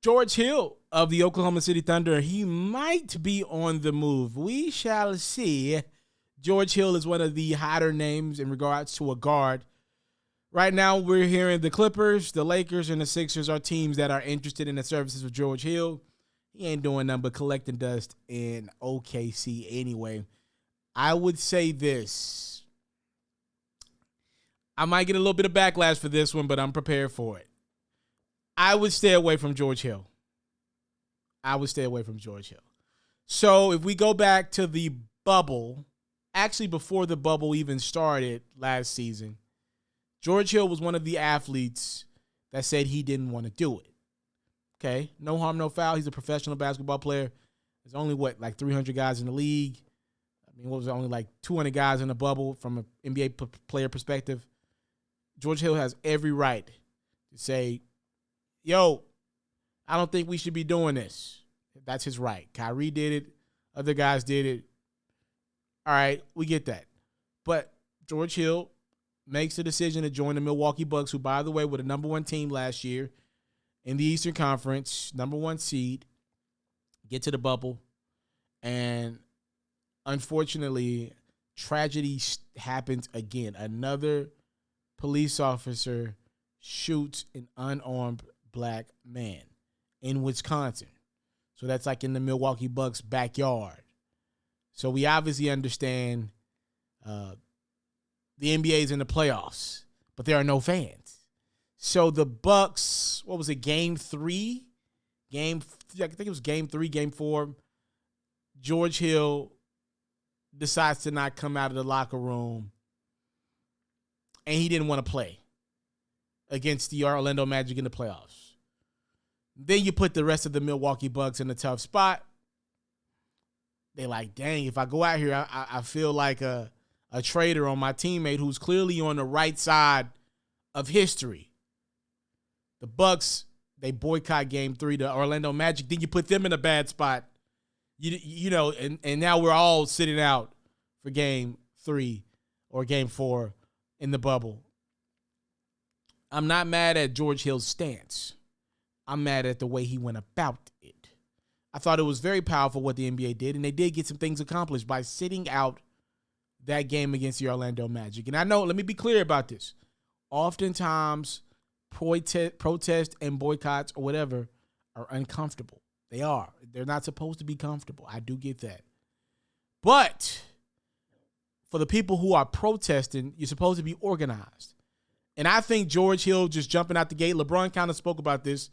George Hill of the Oklahoma City Thunder, he might be on the move. We shall see. George Hill is one of the hotter names in regards to a guard. Right now, we're hearing the Clippers, the Lakers, and the Sixers are teams that are interested in the services of George Hill. He ain't doing nothing but collecting dust in OKC anyway. I would say this. I might get a little bit of backlash for this one, but I'm prepared for it. I would stay away from George Hill. So if we go back to the bubble, actually before the bubble even started last season, George Hill was one of the athletes that said he didn't want to do it. Okay, no harm, no foul. He's a professional basketball player. There's only, 300 guys in the league. I mean, what was it, only 200 guys in the bubble from an NBA player perspective. George Hill has every right to say, yo, I don't think we should be doing this. That's his right. Kyrie did it. Other guys did it. All right, we get that. But George Hill makes the decision to join the Milwaukee Bucks, who, by the way, were the number one team last year in the Eastern Conference, number one seed, get to the bubble. And unfortunately, tragedy happens again. Another police officer shoots an unarmed black man in Wisconsin. So that's in the Milwaukee Bucks' backyard. So we obviously understand the NBA is in the playoffs, but there are no fans. So the Bucks, what was it, game 3? I think it was game 3, game 4. George Hill decides to not come out of the locker room, and he didn't want to play against the Orlando Magic in the playoffs. Then you put the rest of the Milwaukee Bucks in a tough spot. They like, dang, if I go out here, I feel like a traitor on my teammate who's clearly on the right side of history. The Bucks, they boycott game 3 to Orlando Magic. Then you put them in a bad spot. And now we're all sitting out for game 3 or game 4 in the bubble. I'm not mad at George Hill's stance. I'm mad at the way he went about it. I thought it was very powerful what the NBA did, and they did get some things accomplished by sitting out that game against the Orlando Magic. And I know, let me be clear about this. Oftentimes, protest and boycotts or whatever are uncomfortable. They are. They're not supposed to be comfortable. I do get that. But for the people who are protesting, you're supposed to be organized. And I think George Hill just jumping out the gate, LeBron kind of spoke about this,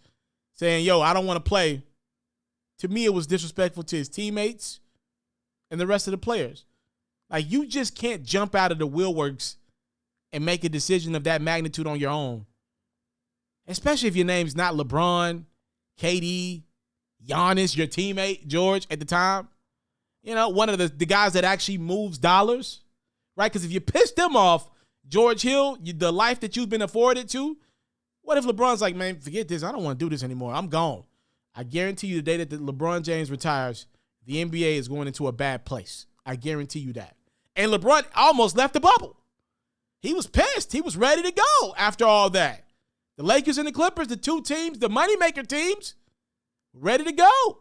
saying, yo, I don't want to play. To me, it was disrespectful to his teammates and the rest of the players. You just can't jump out of the wheelworks and make a decision of that magnitude on your own. Especially if your name's not LeBron, KD, Giannis, your teammate, George, at the time. One of the guys that actually moves dollars, right? Because if you piss them off, George Hill, the life that you've been afforded to, what if LeBron's like, man, forget this. I don't want to do this anymore. I'm gone. I guarantee you the day that LeBron James retires, the NBA is going into a bad place. I guarantee you that. And LeBron almost left the bubble. He was pissed. He was ready to go after all that. The Lakers and the Clippers, the two teams, the moneymaker teams, ready to go.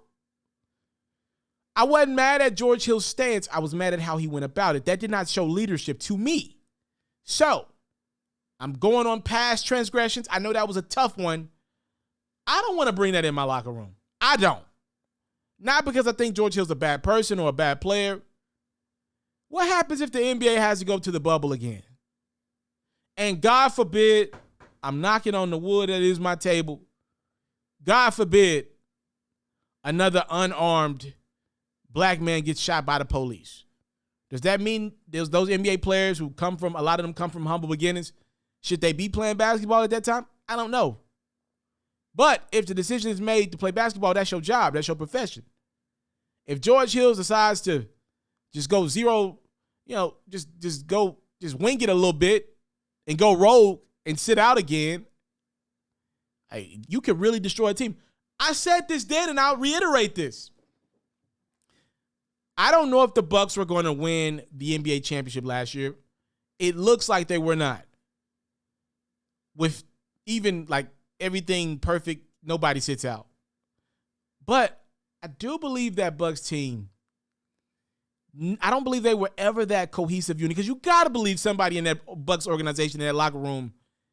I wasn't mad at George Hill's stance. I was mad at how he went about it. That did not show leadership to me. So, I'm going on past transgressions. I know that was a tough one. I don't want to bring that in my locker room. I don't. Not because I think George Hill's a bad person or a bad player. What happens if the NBA has to go to the bubble again? And God forbid, I'm knocking on the wood that is my table. God forbid, another unarmed black man gets shot by the police. Does that mean there's those NBA players who a lot of them come from humble beginnings? Should they be playing basketball at that time? I don't know. But if the decision is made to play basketball, that's your job. That's your profession. If George Hill decides to just go zero, just wing it a little bit and go rogue and sit out again, you could really destroy a team. I said this then, and I'll reiterate this. I don't know if the Bucks were going to win the NBA championship last year. It looks like they were not. With even everything perfect, nobody sits out. But I do believe that Bucks team, I don't believe they were ever that cohesive unit, because you got to believe somebody in that Bucks organization, in that locker room,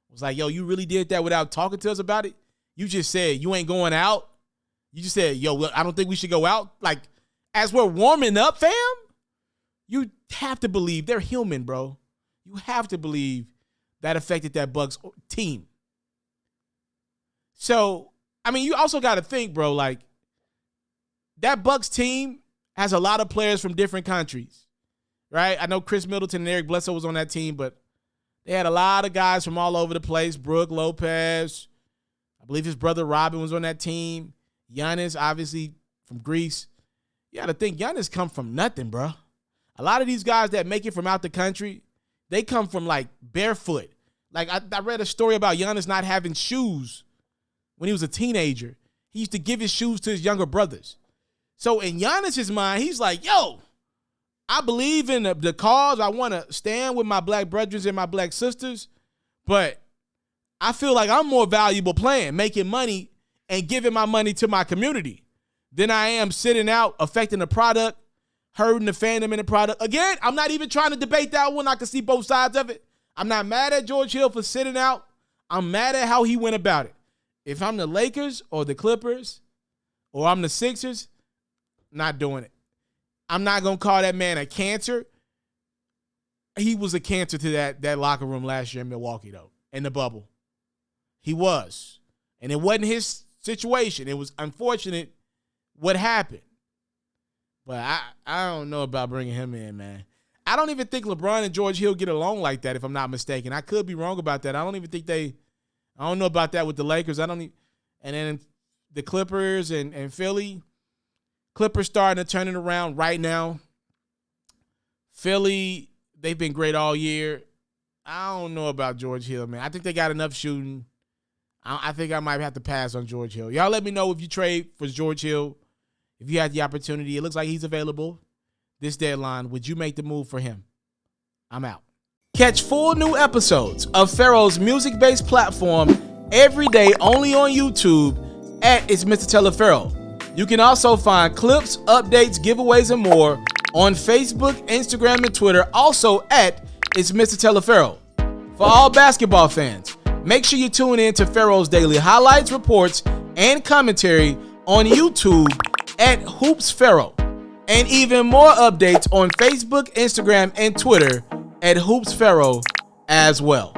was like, yo, you really did that without talking to us about it? You just said you ain't going out? You just said, yo, I don't think we should go out? Like, as we're warming up, fam, you have to believe they're human, bro. You have to believe that affected that Bucks team. So, I mean, you also got to think, bro, like, that Bucks team has a lot of players from different countries, right? I know Chris Middleton and Eric Bledsoe was on that team, but they had a lot of guys from all over the place. Brook Lopez, I believe his brother Robin was on that team. Giannis, obviously, from Greece. You got to think, Giannis come from nothing, bro. A lot of these guys that make it from out the country, they come from, like, barefoot. Like, I read a story about Giannis not having shoes when he was a teenager. He used to give his shoes to his younger brothers. So in Giannis's mind, he's like, yo, I believe in the cause. I want to stand with my black brothers and my black sisters, but I feel like I'm more valuable playing, making money, and giving my money to my community than I am sitting out, affecting the product, hurting the fandom in the product. Again, I'm not even trying to debate that one. I can see both sides of it. I'm not mad at George Hill for sitting out. I'm mad at how he went about it. If I'm the Lakers or the Clippers or I'm the Sixers, not doing it. I'm not going to call that man a cancer. He was a cancer to that locker room last year in Milwaukee, though, in the bubble. He was. And it wasn't his situation. It was unfortunate what happened. But I don't know about bringing him in, man. I don't even think LeBron and George Hill get along like that, if I'm not mistaken. I could be wrong about that. I don't even think I don't know about that with the Lakers. And then the Clippers and Philly. Clippers starting to turn it around right now. Philly, they've been great all year. I don't know about George Hill, man. I think they got enough shooting. I think I might have to pass on George Hill. Y'all let me know if you trade for George Hill, if you had the opportunity. It looks like he's available this deadline. Would you make the move for him? I'm out. Catch full new episodes of FERRO's music-based platform every day only on YouTube at It's Mr.Taliaferro. You can also find clips, updates, giveaways, and more on Facebook, Instagram, and Twitter, also at It's Mr.Taliaferro. For all basketball fans, make sure you tune in to FERRO's daily highlights, reports, and commentary on YouTube at HoopsFERRO, and even more updates on Facebook, Instagram, and Twitter at HoopsFERRO as well.